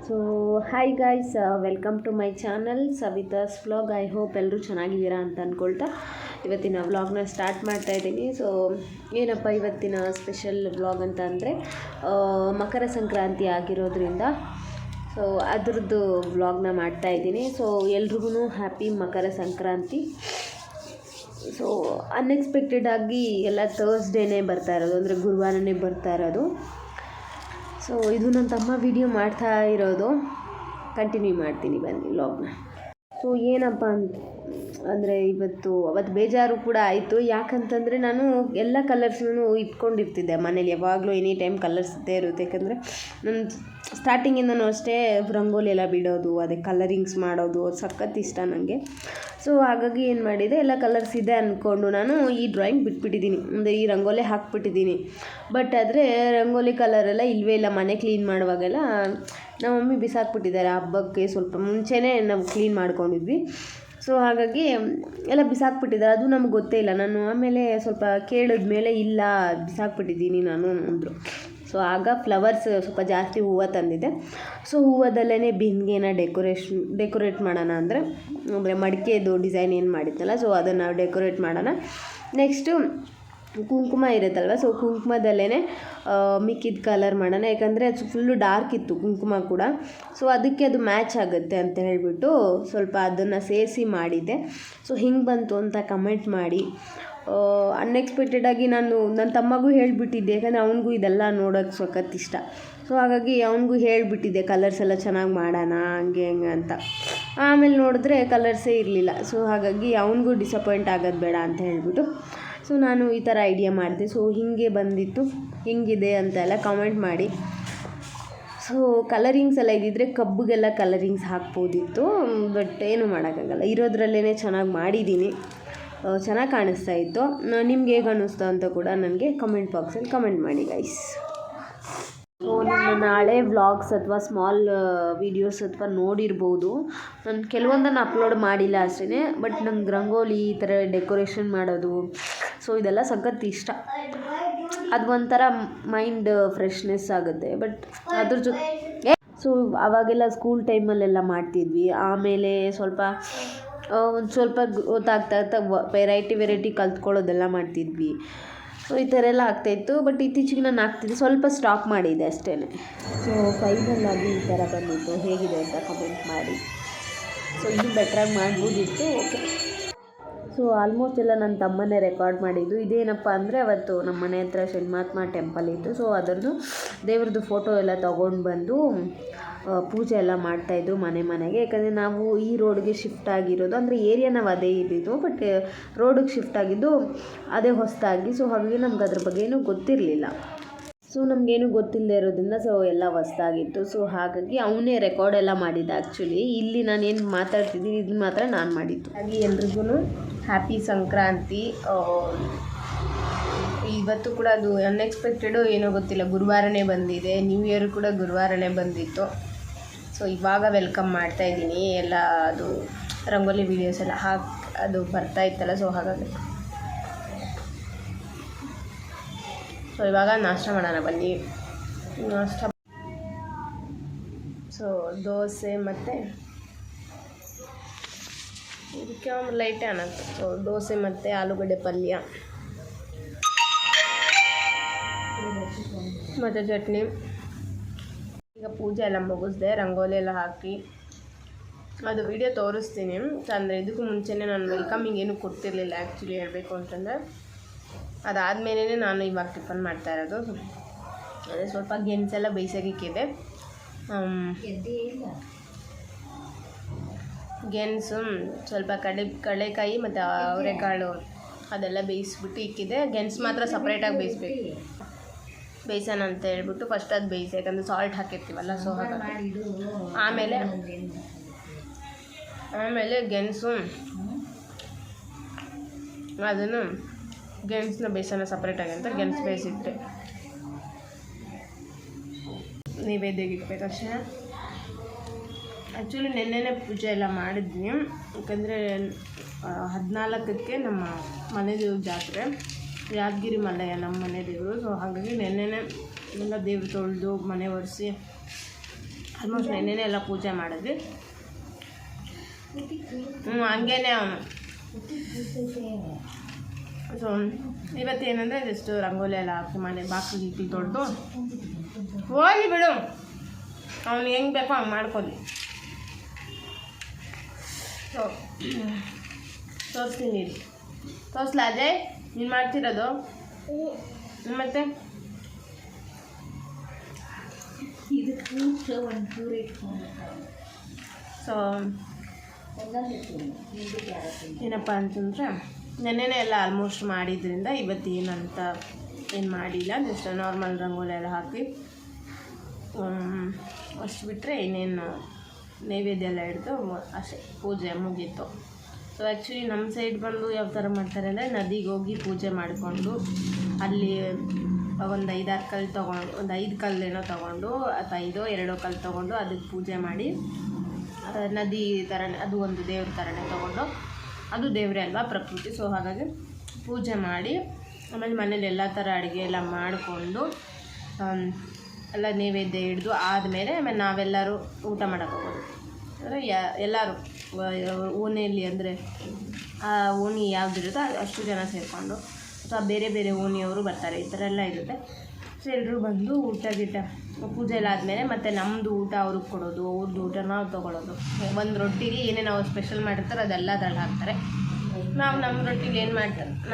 So hi guys, welcome to my channel Savita's vlog. I hope ಎಲ್ಲರೂ ಚೆನ್ನಾಗಿದ್ದೀರಾ ಅಂತ ಅಂದ್ಕೊಳ್ತಾ ಇವತ್ತಿನ ವ್ಲಾಗ್ನ ಸ್ಟಾರ್ಟ್ ಮಾಡ್ತಾಯಿದ್ದೀನಿ. ಸೊ ಏನಪ್ಪ ಇವತ್ತಿನ ಸ್ಪೆಷಲ್ ವ್ಲಾಗ್ ಅಂತ ಅಂದರೆ ಮಕರ ಸಂಕ್ರಾಂತಿ ಆಗಿರೋದ್ರಿಂದ ಸೊ ಅದ್ರದ್ದು ವ್ಲಾಗ್ನ ಮಾಡ್ತಾಯಿದ್ದೀನಿ. ಸೊ ಎಲ್ರಿಗೂ ಹ್ಯಾಪಿ ಮಕರ ಸಂಕ್ರಾಂತಿ. ಸೊ ಅನ್ಎಕ್ಸ್ಪೆಕ್ಟೆಡಾಗಿ ಎಲ್ಲ ಥರ್ಸ್ಡೇನೇ ಬರ್ತಾ ಇರೋದು, ಅಂದರೆ ಗುರುವಾರನೇ ಬರ್ತಾ ಇರೋದು. ಸೊ ಇದು ನನ್ನ ತಮ್ಮ ವಿಡಿಯೋ ಮಾಡ್ತಾ ಇರೋದು, ಕಂಟಿನ್ಯೂ ಮಾಡ್ತೀನಿ ಬನ್ನಿ ವ್ಲಾಗ್ನ. ಸೊ ಏನಪ್ಪ ಅಂದರೆ ಅವತ್ತು ಬೇಜಾರು ಕೂಡ ಆಯಿತು. ಯಾಕಂತಂದರೆ ನಾನು ಎಲ್ಲ ಕಲರ್ಸ್ನೂ ಇಟ್ಕೊಂಡಿರ್ತಿದ್ದೆ ಮನೇಲಿ, ಯಾವಾಗಲೂ ಎನಿ ಟೈಮ್ ಕಲರ್ಸ್ ಇದ್ದೇ ಇರುತ್ತೆ. ಯಾಕಂದರೆ ನನ್ನ ಸ್ಟಾರ್ಟಿಂಗಿಂದನೂ ಅಷ್ಟೇ ರಂಗೋಲಿ ಎಲ್ಲ ಬಿಡೋದು, ಅದೇ ಕಲರಿಂಗ್ಸ್ ಮಾಡೋದು ಸಖತ್ ಇಷ್ಟ ನನಗೆ. ಸೊ ಹಾಗಾಗಿ ಏನು ಮಾಡಿದೆ, ಎಲ್ಲ ಕಲರ್ಸ್ ಇದೆ ಅಂದ್ಕೊಂಡು ನಾನು ಈ ಡ್ರಾಯಿಂಗ್ ಬಿಟ್ಬಿಟ್ಟಿದ್ದೀನಿ, ಅಂದರೆ ಈ ರಂಗೋಲಿ ಹಾಕ್ಬಿಟ್ಟಿದ್ದೀನಿ. ಬಟ್ ಆದರೆ ರಂಗೋಲಿ ಕಲರೆಲ್ಲ ಇಲ್ಲವೇ ಇಲ್ಲ. ಮನೆ ಕ್ಲೀನ್ ಮಾಡುವಾಗೆಲ್ಲ ನಮ್ಮ ಮಮ್ಮಿ ಬಿಸಾಕ್ಬಿಟ್ಟಿದ್ದಾರೆ. ಹಬ್ಬಕ್ಕೆ ಸ್ವಲ್ಪ ಮುಂಚೆನೇ ನಾವು ಕ್ಲೀನ್ ಮಾಡ್ಕೊಂಡಿದ್ವಿ. ಸೊ ಹಾಗಾಗಿ ಎಲ್ಲ ಬಿಸಾಕ್ಬಿಟ್ಟಿದ್ದಾರೆ, ಅದು ನಮ್ಗೆ ಗೊತ್ತೇ ಇಲ್ಲ. ನಾನು ಆಮೇಲೆ ಸ್ವಲ್ಪ ಕೇಳಿದ್ಮೇಲೆ ಇಲ್ಲ ಬಿಸಾಕ್ಬಿಟ್ಟಿದ್ದೀನಿ ನಾನು ಅಂದರು. ಸೊ ಆಗ ಫ್ಲವರ್ಸ್ ಸ್ವಲ್ಪ ಜಾಸ್ತಿ ಹೂವು ತಂದಿದ್ದೆ. ಸೊ ಹೂವದಲ್ಲೇ ಬಿಂದಿಗೆನ ಡೆಕೋರೇಟ್ ಮಾಡೋಣ ಅಂದರೆ ಮಡಿಕೆದು ಡಿಸೈನ್ ಏನು ಮಾಡಿದ್ನಲ್ಲ, ಸೊ ಅದನ್ನು ಡೆಕೋರೇಟ್ ಮಾಡೋಣ. ನೆಕ್ಸ್ಟು ಕುಂಕುಮ ಇರುತ್ತಲ್ವ, ಸೊ ಕುಂಕುಮದಲ್ಲೇ ಮಿಕ್ಕಿದ ಕಲರ್ ಮಾಡೋಣ. ಯಾಕಂದರೆ ಅದು ಫುಲ್ಲು ಡಾರ್ಕ್ ಇತ್ತು ಕುಂಕುಮ ಕೂಡ. ಸೊ ಅದಕ್ಕೆ ಅದು ಮ್ಯಾಚ್ ಆಗುತ್ತೆ ಅಂತ ಹೇಳಿಬಿಟ್ಟು ಸ್ವಲ್ಪ ಅದನ್ನು ಸೇರಿಸಿ ಮಾಡಿದ್ದೆ. ಸೊ ಹಿಂಗೆ ಬಂತು ಅಂತ ಕಮೆಂಟ್ ಮಾಡಿ. ಅನ್ಎಕ್ಸ್ಪೆಕ್ಟೆಡಾಗಿ ನಾನು ನನ್ನ ತಮ್ಮಗೂ ಹೇಳಿಬಿಟ್ಟಿದ್ದೆ, ಯಾಕಂದರೆ ಅವನಿಗೂ ಇದೆಲ್ಲ ನೋಡೋಕ್ಕೆ ಸಖತ್ ಇಷ್ಟ. ಸೊ ಹಾಗಾಗಿ ಅವನಿಗೂ ಹೇಳಿಬಿಟ್ಟಿದ್ದೆ ಕಲರ್ಸ್ ಎಲ್ಲ ಚೆನ್ನಾಗಿ ಮಾಡೋಣ ಹಂಗೆ ಹಿಂಗೆ ಅಂತ. ಆಮೇಲೆ ನೋಡಿದ್ರೆ ಕಲರ್ಸೇ ಇರಲಿಲ್ಲ. ಸೊ ಹಾಗಾಗಿ ಅವನಿಗೂ ಡಿಸಪಾಯಿಂಟ್ ಆಗೋದು ಬೇಡ ಅಂತ ಹೇಳಿಬಿಟ್ಟು ಸೊ ನಾನು ಈ ಥರ ಐಡಿಯಾ ಮಾಡಿದೆ. ಸೊ ಹೀಗೆ ಬಂದಿತ್ತು, ಹಿಂಗಿದೆ ಅಂತೆಲ್ಲ ಕಮೆಂಟ್ ಮಾಡಿ. ಸೊ ಕಲರಿಂಗ್ಸ್ ಎಲ್ಲ ಇದ್ದಿದ್ದರೆ ಕಬ್ಬಿಗೆಲ್ಲ ಕಲರಿಂಗ್ಸ್ ಹಾಕ್ಬೋದಿತ್ತು, ಬಟ್ ಏನು ಮಾಡೋಕ್ಕಾಗಲ್ಲ. ಇರೋದ್ರಲ್ಲೇ ಚೆನ್ನಾಗಿ ಮಾಡಿದ್ದೀನಿ, ಚೆನ್ನಾಗಿ ಕಾಣಿಸ್ತಾ ಇತ್ತು. ನಿಮ್ಗೆ ಹೇಗೆ ಅನ್ನಿಸ್ತು ಅಂತ ಕೂಡ ನನಗೆ ಕಮೆಂಟ್ ಬಾಕ್ಸಲ್ಲಿ ಕಮೆಂಟ್ ಮಾಡಿ ಗೈಸ್. ಸೊ ನನ್ನ ಹಳೆ ವ್ಲಾಗ್ಸ್ ಅಥವಾ ಸ್ಮಾಲ್ ವೀಡಿಯೋಸ್ ಅಥವಾ ನೋಡಿರ್ಬೋದು. ನಾನು ಕೆಲವೊಂದನ್ನು ಅಪ್ಲೋಡ್ ಮಾಡಿಲ್ಲ ಅಷ್ಟೇ, ಬಟ್ ನಂಗೆ ರಂಗೋಲಿ ಈ ಥರ ಡೆಕೋರೇಷನ್ ಮಾಡೋದು ಸೊ ಇದೆಲ್ಲ ಸಖತ್ ಇಷ್ಟ. ಅದು ಒಂಥರ ಮೈಂಡ್ ಫ್ರೆಶ್ನೆಸ್ ಆಗುತ್ತೆ. ಬಟ್ ಅದ್ರ ಜೊತೆ ಸೊ ಆವಾಗೆಲ್ಲ ಸ್ಕೂಲ್ ಟೈಮಲ್ಲೆಲ್ಲ ಮಾಡ್ತಿದ್ವಿ. ಆಮೇಲೆ ಒಂದು ಸ್ವಲ್ಪ ಗೊತ್ತಾಗ್ತಾ ವೆರೈಟಿ ಕಲ್ತ್ಕೊಳ್ಳೋದೆಲ್ಲ ಮಾಡ್ತಿದ್ವಿ. ಸೊ ಈ ಥರ ಎಲ್ಲ ಆಗ್ತಾಯಿತ್ತು. ಬಟ್ ಇತ್ತೀಚೆಗೆ ನಾನು ಆಗ್ತಿದ್ದೆ, ಸ್ವಲ್ಪ ಸ್ಟಾಪ್ ಮಾಡಿದೆ ಅಷ್ಟೇ. ಸೊ ಫೈನಲಾಗಿ ಈ ಥರ ಬಂದಿತ್ತು, ಹೇಗಿದೆ ಅಂತ ಕಮೆಂಟ್ ಮಾಡಿ. ಸೊ ಇನ್ನೂ ಬೆಟ್ರಾಗಿ ಮಾಡ್ಬೋದಿತ್ತು. ಓಕೆ. ಸೊ ಆಲ್ಮೋಸ್ಟ್ ಎಲ್ಲ ನನ್ನ ತಮ್ಮನೇ ರೆಕಾರ್ಡ್ ಮಾಡಿದ್ದು. ಇದೇನಪ್ಪ ಅಂದರೆ ಅವತ್ತು ನಮ್ಮ ಮನೆ ಹತ್ರ ಷಣ್ಮಾತ್ಮ ಟೆಂಪಲ್ ಇತ್ತು. ಸೊ ಅದರದ್ದು ದೇವ್ರದ್ದು ಫೋಟೋ ಎಲ್ಲ ತೊಗೊಂಡು ಬಂದು ಪೂಜೆ ಎಲ್ಲ ಮಾಡ್ತಾಯಿದ್ರು ಮನೆಗೆ. ಯಾಕಂದರೆ ನಾವು ಈ ರೋಡ್ಗೆ ಶಿಫ್ಟ್ ಆಗಿರೋದು, ಅಂದರೆ ಏರಿಯಾ ನಾವು ಅದೇ ಇದ್ದಿದ್ದು, ಬಟ್ ರೋಡಿಗೆ ಶಿಫ್ಟ್ ಆಗಿದ್ದು ಅದೇ ಹೊಸದಾಗಿ. ಸೊ ಹಾಗಾಗಿ ನಮ್ಗೆ ಅದ್ರ ಬಗ್ಗೆ ಏನೂ ಗೊತ್ತಿರಲಿಲ್ಲ. ಸೊ ನಮಗೇನು ಗೊತ್ತಿಲ್ಲದೆ ಇರೋದ್ರಿಂದ ಸೊ ಎಲ್ಲ ಹೊಸದಾಗಿತ್ತು. ಸೊ ಹಾಗಾಗಿ ಅವನೇ ರೆಕಾರ್ಡ್ ಎಲ್ಲ ಮಾಡಿದ್ದ. ಆ್ಯಕ್ಚುಲಿ ಇಲ್ಲಿ ನಾನೇನು ಮಾತಾಡ್ತಿದ್ದೀನಿ ಇದು ಮಾತ್ರ ನಾನು ಮಾಡಿದ್ದು. ಹಾಗೆ ಎಲ್ರಿಗೂ ಹ್ಯಾಪಿ ಸಂಕ್ರಾಂತಿ. ಇವತ್ತು ಕೂಡ ಅದು ಅನ್ಎಕ್ಸ್ಪೆಕ್ಟೆಡು ಏನೋ ಗೊತ್ತಿಲ್ಲ, ಗುರುವಾರನೇ ಬಂದಿದೆ. ನ್ಯೂ ಇಯರ್ ಕೂಡ ಗುರುವಾರನೇ ಬಂದಿತ್ತು. ಸೊ ಇವಾಗ ವೆಲ್ಕಮ್ ಮಾಡ್ತಾಯಿದ್ದೀನಿ. ಎಲ್ಲ ಅದು ರಂಗೋಲಿ ವೀಡಿಯೋಸ್ ಎಲ್ಲ ಅದು ಬರ್ತಾಯಿತ್ತಲ್ಲ, ಸೊ ಹಾಗಾಗಿ ಸೊ ಇವಾಗ ನಾಷ್ಟ ಮಾಡೋಣ ಬನ್ನಿ. ಸೊ ದೋಸೆ ಮತ್ತು ಇದಕ್ಕೆ ಒಂದು ಲೈಟೇ ಅನ್ನತ್ತೆ. ಸೊ ದೋಸೆ ಮತ್ತು ಆಲೂಗಡ್ಡೆ ಪಲ್ಯ ಮತ್ತು ಚಟ್ನಿ. ಈಗ ಪೂಜೆ ಎಲ್ಲ ಮುಗಿಸ್ದೆ, ರಂಗೋಲಿ ಎಲ್ಲ ಹಾಕಿ ಅದು ವಿಡಿಯೋ ತೋರಿಸ್ತೀನಿ. ಅಂದರೆ ಇದಕ್ಕೂ ಮುಂಚೆನೇ ನಾನು ವೆಲ್ಕಮಿಂಗ್ ಏನೂ ಕೊಡ್ತಿರ್ಲಿಲ್ಲ ಆ್ಯಕ್ಚುಲಿ ಹೇಳಬೇಕು ಅಂತಂದರೆ. ಅದಾದಮೇಲೆ ನಾನು ಇವಾಗ ಟಿಫನ್ ಮಾಡ್ತಾ ಇರೋದು. ಅದೇ ಸ್ವಲ್ಪ ಗೆಣಸೆಲ್ಲ ಬೇಯಿಸೋಕ್ಕಿದೆ. ಗೆಣಸು ಸ್ವಲ್ಪ ಕಡಲೆಕಾಯಿ ಮತ್ತು ಅವರೆಕಾಳು ಅದೆಲ್ಲ ಬೇಯಿಸ್ಬಿಟ್ಟು ಇಕ್ಕಿದೆ. ಗೆಣಸು ಮಾತ್ರ ಸಪ್ರೇಟಾಗಿ ಬೇಯಿಸೋಣ ಅಂತ ಹೇಳ್ಬಿಟ್ಟು ಫಸ್ಟ್ ಅದು ಬೇಯಿಸಿ, ಯಾಕಂದರೆ ಸಾಲ್ಟ್ ಹಾಕಿರ್ತೀವಲ್ಲ. ಸೊ ಹಾಗಾಗಿ ಆಮೇಲೆ ಗೆಣಸು ಅದನ್ನು ಗೆಣಸನ್ನ ಬೇಯಿಸೋಣ ಸಪ್ರೇಟಾಗಿ ಅಂತ ಗೆಣಸು ಬೇಯಿಸಿಟ್ಟೆ. ನೈವೇದ್ಯಕ್ಕೆ ಇಟ್ಬೇಕಷ್ಟೇ. ಆ್ಯಕ್ಚುಲಿ ನೆನ್ನೆನೇ ಪೂಜೆ ಎಲ್ಲ ಮಾಡಿದ್ವಿ. ಯಾಕಂದರೆ 14ಕ್ಕೆ ನಮ್ಮ ಮನೆ ದೇವ್ರ ಜಾತ್ರೆ, ಯಾದಗಿರಿ ಮಲ್ಲಯ್ಯ ನಮ್ಮ ಮನೆ ದೇವರು. ಸೊ ಹಾಗಾಗಿ ನೆನ್ನೆನೇ ಎಲ್ಲ ದೇವ್ರು ತೊಳೆದು ಮನೆ ಒರೆಸಿ ಆಲ್ಮೋಸ್ಟ್ ನೆನ್ನೆನೇ ಎಲ್ಲ ಪೂಜೆ ಮಾಡಿದ್ವಿ. ಹಂಗೇನೆ ಅವನು. ಸೊ ಇವತ್ತೇನಂದರೆ ಜಸ್ಟ್ ರಂಗೋಲಿ ಎಲ್ಲ ಹಾಕಿ ಮನೆ ಬಾಕ್ಲು ಗೀಕಿ ತೊಳೆದು ಹೋಗಿ ಬಿಡು, ಅವ್ನು ಹೆಂಗೆ ಬೇಕೋ ಹಂಗೆ ಮಾಡ್ಕೊಳ್ಳಿ. ಸೊ ತೋರಿಸ್ತೀನಿ ಇಲ್ಲಿ. ತೋರಿಸ್ಲಾ ಅಜಯ್ ನೀನು ಮಾಡ್ತಿರೋದು? ಮತ್ತೆ ಸೊ ಏನಪ್ಪ ಅಂತಂದರೆ ನೆನ್ನೆನೇ ಎಲ್ಲ ಆಲ್ಮೋಸ್ಟ್ ಮಾಡಿದ್ರಿಂದ ಇವತ್ತು ಏನಂತ ಏನು ಮಾಡಿಲ್ಲ. ಜಸ್ಟ್ ನಾರ್ಮಲ್ ರಂಗೋಲಿ ಎಲ್ಲ ಹಾಕಿ ಅಷ್ಟು ಬಿಟ್ಟರೆ ಇನ್ನೇನು ನೈವೇದ್ಯ ಎಲ್ಲ ಹಿಡ್ದು ಅಷ್ಟೇ ಪೂಜೆ ಮುಗೀತು. ಸೊ ಆ್ಯಕ್ಚುಲಿ ನಮ್ಮ ಸೈಡ್ ಬಂದು ಯಾವ ಥರ ಮಾಡ್ತಾರೆ ಅಂದರೆ ನದಿಗೆ ಹೋಗಿ ಪೂಜೆ ಮಾಡಿಕೊಂಡು ಅಲ್ಲಿ ಒಂದು 5-6 ಕಲ್ಲು ತೊಗೊಂಡು, ಒಂದು 5 ಕಲ್ಲೇನೋ ತೊಗೊಂಡು ಅಥವಾ 5-2 ಕಲ್ಲು ತೊಗೊಂಡು ಅದಕ್ಕೆ ಪೂಜೆ ಮಾಡಿ ನದಿ ಥರನೇ ಅದು ಒಂದು ದೇವ್ರ ಥರನೇ ತೊಗೊಂಡು, ಅದು ದೇವರೇ ಅಲ್ವಾ ಪ್ರಕೃತಿ. ಸೊ ಹಾಗಾಗಿ ಪೂಜೆ ಮಾಡಿ ಆಮೇಲೆ ಮನೇಲಿ ಎಲ್ಲ ಥರ ಅಡುಗೆ ಎಲ್ಲ ಮಾಡಿಕೊಂಡು ಎಲ್ಲ ನೈವೇದ್ಯ ಹಿಡಿದು ಆದಮೇಲೆ ಆಮೇಲೆ ನಾವೆಲ್ಲರೂ ಊಟ ಮಾಡೋಕ್ಕೆ ಹೋಗೋದು. ಅಂದರೆ ಎಲ್ಲರೂ ಓಣಿಯಲ್ಲಿ ಅಂದರೆ ಆ ಓಣಿ ಯಾವುದಿರುತ್ತೋ ಅಷ್ಟು ಜನ ಸೇರಿಕೊಂಡು ಅಥವಾ ಬೇರೆ ಬೇರೆ ಓಣಿಯವರು ಬರ್ತಾರೆ, ಈ ಥರ ಎಲ್ಲ ಇರುತ್ತೆ. ಸೊ ಎಲ್ಲರೂ ಬಂದು ಊಟ ಪೂಜೆ ಎಲ್ಲ ಆದಮೇಲೆ ಮತ್ತು ನಮ್ಮದು ಊಟ ಅವ್ರಿಗೆ ಕೊಡೋದು, ಅವ್ರದ್ದು ಊಟ ನಾವು ತೊಗೊಳೋದು. ಒಂದು ರೊಟ್ಟಿಗೆ ಏನೇನು ಅವ್ರು ಸ್ಪೆಷಲ್ ಮಾಡಿರ್ತಾರೆ ಅದೆಲ್ಲ ಅದ್ರಲ್ಲಿ ಹಾಕ್ತಾರೆ. ನಾವು ನಮ್ಮ ರೊಟ್ಟಿಗೆ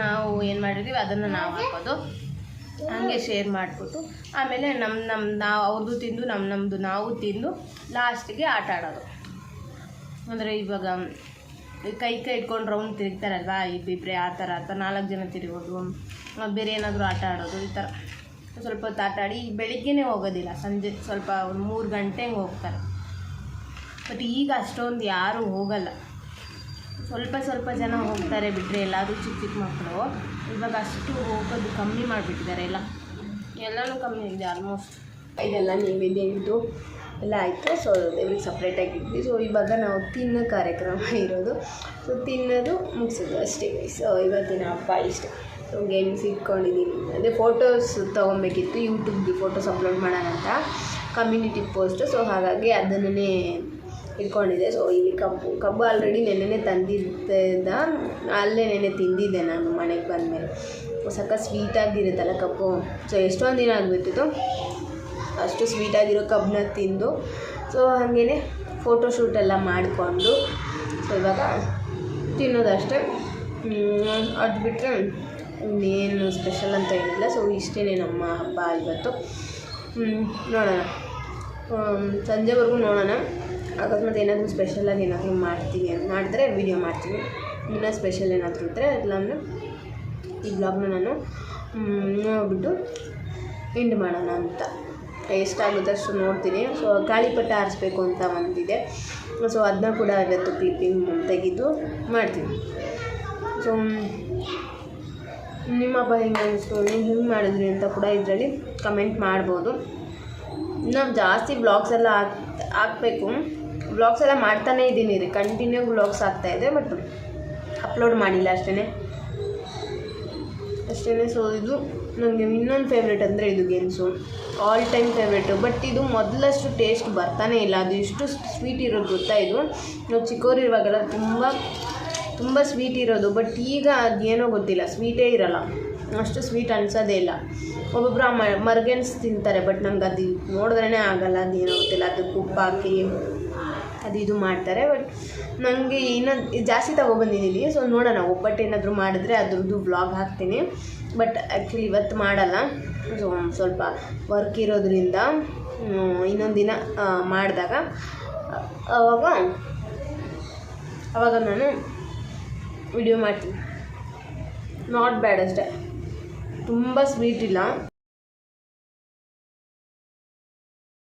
ನಾವು ಏನು ಮಾಡಿರ್ತೀವಿ ಅದನ್ನು ನಾವು ಹಾಕೋದು, ಹಂಗೆ ಶೇರ್ ಮಾಡಿಬಿಟ್ಟು ಆಮೇಲೆ ನಾವು ಅವ್ರದ್ದು ತಿಂದು ನಮ್ಮದು ನಾವು ತಿಂದು ಲಾಸ್ಟಿಗೆ ಆಟ ಆಡೋದು. ಅಂದರೆ ಇವಾಗ ಕೈ ಇಟ್ಕೊಂಡು ರೌಂಡ್ ತಿರುಗ್ತಾರಲ್ವ ಇಬ್ಬಿಬ್ಬರೇ, ಆ ಥರ 4 ಜನ ತಿರುಗೋದು, ಬೇರೆ ಏನಾದರೂ ಆಟ ಆಡೋದು. ಈ ಥರ ಸ್ವಲ್ಪ ಹೊತ್ತು ಆಟ ಆಡಿ ಬೆಳಿಗ್ಗೆನೇ ಹೋಗೋದಿಲ್ಲ, ಸಂಜೆ ಸ್ವಲ್ಪ ಒಂದು 3 ಗಂಟೆ ಹಂಗೆ ಹೋಗ್ತಾರೆ. ಬಟ್ ಈಗ ಅಷ್ಟೊಂದು ಯಾರೂ ಹೋಗಲ್ಲ, ಸ್ವಲ್ಪ ಜನ ಹೋಗ್ತಾರೆ ಬಿಟ್ಟರೆ ಎಲ್ಲರೂ ಚಿಕ್ಕ ಮಕ್ಕಳು. ಇವಾಗ ಅಷ್ಟು ಹೋಗೋದು ಕಮ್ಮಿ ಮಾಡಿಬಿಟ್ಟಿದ್ದಾರೆ, ಎಲ್ಲನೂ ಕಮ್ಮಿ ಇದೆ ಆಲ್ಮೋಸ್ಟ್. ಇದೆಲ್ಲ ನೈವೇದ್ಯ ಹಿಡಿದು ಎಲ್ಲ ಆಯಿತು. ಸೊ ದೇವ್ರಿಗೆ ಸಪ್ರೇಟಾಗಿ ಇದ್ವಿ. ಸೊ ಇವಾಗ ನಾವು ತಿನ್ನೋ ಕಾರ್ಯಕ್ರಮ ಇರೋದು. ಸೊ ತಿನ್ನೋದು ಮುಗಿಸೋದು ಅಷ್ಟೇ. ಸೊ ಇವತ್ತಿನ ಹಬ್ಬ ಇಷ್ಟ. ಸೊ ಗೇಮ್ಸ್ ಇಟ್ಕೊಂಡಿದ್ದೀನಿ, ಅದೇ ಫೋಟೋಸ್ ತೊಗೊಬೇಕಿತ್ತು, ಯೂಟ್ಯೂಬ್ಗೆ ಫೋಟೋಸ್ ಅಪ್ಲೋಡ್ ಮಾಡೋಣ ಅಂತ ಕಮ್ಯುನಿಟಿ ಪೋಸ್ಟು. ಸೊ ಹಾಗಾಗಿ ಅದನ್ನೇ ಇಟ್ಕೊಂಡಿದ್ದೆ. ಸೊ ಇಲ್ಲಿ ಕಬ್ಬು ಆಲ್ರೆಡಿ ನೆನ್ನೆ ತಂದಿದ್ದ, ಅಲ್ಲೇ ನೆನ್ನೆ ತಿಂದಿದ್ದೆ ನಾನು ಮನೆಗೆ ಬಂದಮೇಲೆ. ಸಕ್ಕ ಸ್ವೀಟಾಗಿರುತ್ತಲ್ಲ ಕಬ್ಬು. ಸೊ ಎಷ್ಟೊಂದು ದಿನ ಆಗಿಬಿಟ್ಟಿತ್ತು, ಅಷ್ಟು ಸ್ವೀಟಾಗಿರೋ ಕಬ್ಬನ್ನ ತಿಂದು. ಸೊ ಹಾಗೇ ಫೋಟೋಶೂಟೆಲ್ಲ ಮಾಡಿಕೊಂಡು ಸೊ ಇವಾಗ ತಿನ್ನೋದಷ್ಟೇ. ಅದು ಬಿಟ್ಟರೆ ಇನ್ನೇನು ಸ್ಪೆಷಲ್ ಅಂತ ಏನಿಲ್ಲ. ಸೊ ಇಷ್ಟೇ ನಮ್ಮ ಹಬ್ಬ ಇವತ್ತು. ನೋಡೋಣ, ಸಂಜೆವರೆಗೂ ನೋಡೋಣ. ಅಕಸ್ಮಾತ್ ಏನಾದರೂ ಸ್ಪೆಷಲಾಗಿ ಏನಾದರೂ ಮಾಡಿದ್ರೆ ವೀಡಿಯೋ ಮಾಡ್ತೀನಿ. ಇನ್ನೂ ಸ್ಪೆಷಲ್ ಏನಾದರೂ ಇದ್ದರೆ ಅದನ್ನು ಈ ಬ್ಲಾಗ್ನ ನಾನು ನೋಡಿಬಿಟ್ಟು ಎಂಡ್ ಮಾಡೋಣ ಅಂತ. ಎಷ್ಟಾಗುತ್ತೆ ಅಷ್ಟು ನೋಡ್ತೀನಿ. ಸೊ ಗಾಳಿಪಟ ಆರಿಸ್ಬೇಕು ಅಂತ ಒಂದಿದೆ. ಸೊ ಅದನ್ನ ಕೂಡ ಇವತ್ತು ಕ್ಲಿಪ್ಪಿಂಗ್ ತೆಗೆದು ಮಾಡ್ತೀನಿ. ಸೊ ನಿಮ್ಮ ಹಬ್ಬ ಹೆಂಗೆ ಅನಿಸ್ತು, ನೀವು ಹೆಂಗೆ ಮಾಡಿದ್ರಿ ಅಂತ ಕೂಡ ಇದರಲ್ಲಿ ಕಮೆಂಟ್ ಮಾಡ್ಬೋದು. ನಾವು ಜಾಸ್ತಿ ಬ್ಲಾಗ್ಸ್ ಎಲ್ಲ ಹಾಕಬೇಕು, ಬ್ಲಾಗ್ಸ್ ಎಲ್ಲ ಮಾಡ್ತಾನೇ ಇದ್ದೀನಿ ರೀ, ಕಂಟಿನ್ಯೂ ಬ್ಲಾಗ್ಸ್ ಆಗ್ತಾಯಿದೆ, ಬಟ್ ಅಪ್ಲೋಡ್ ಮಾಡಿಲ್ಲ ಅಷ್ಟೇ. ಸೊ ಇದು ನನಗೆ ಇನ್ನೊಂದು ಫೇವ್ರೇಟ್ ಅಂದರೆ ಇದು games, all time favourite. But ಇದು ಮೊದಲಷ್ಟು ಟೇಸ್ಟ್ ಬರ್ತಾನೆ ಇಲ್ಲ, ಅದು ಇಷ್ಟು ಸ್ವೀಟ್ ಇರೋದು ಗೊತ್ತಾ. ಇದು ನಾವು ಚಿಕ್ಕವರಿರುವಾಗೆಲ್ಲ ತುಂಬ ಸ್ವೀಟ್ ಇರೋದು, ಬಟ್ ಈಗ ಅದೇನೋ ಗೊತ್ತಿಲ್ಲ, ಸ್ವೀಟೇ ಇರೋಲ್ಲ, ಅಷ್ಟು ಸ್ವೀಟ್ ಅನಿಸೋದೇ ಇಲ್ಲ. ಒಬ್ಬೊಬ್ಬರು ಆ ಮರ್ಗೆನ್ಸ್ ತಿಂತಾರೆ, ಬಟ್ ನಂಗೆ ಅದು ನೋಡಿದ್ರೇ ಆಗೋಲ್ಲ, ಅದೇನೋ ಗೊತ್ತಿಲ್ಲ. ಅದಕ್ಕೆ ಉಪ್ಪು ಹಾಕಿ ಅದು ಇದು ಮಾಡ್ತಾರೆ. ಬಟ್ ನನಗೆ ಇನ್ನೊಂದು ಜಾಸ್ತಿ ತೊಗೊಬಂದಿದ್ದೀನಿ. ಸೊ ನೋಡೋಣ, ಒಬ್ಬಟ್ಟು ಏನಾದರೂ ಮಾಡಿದ್ರೆ ಅದ್ರದ್ದು ವ್ಲಾಗ್ ಹಾಕ್ತೀನಿ. ಬಟ್ ಆ್ಯಕ್ಚುಲಿ ಇವತ್ತು ಮಾಡಲ್ಲ. ಸೊ ಸ್ವಲ್ಪ ವರ್ಕ್ ಇರೋದ್ರಿಂದ ಇನ್ನೊಂದು ದಿನ ಮಾಡಿದಾಗ ಆವಾಗ ನಾನು ವಿಡಿಯೋ ಮಾಡ್ತೀನಿ. ನಾಟ್ ಬ್ಯಾಡ್ ಅಷ್ಟೇ, ತುಂಬ ಸ್ವೀಟ್ ಇಲ್ಲ.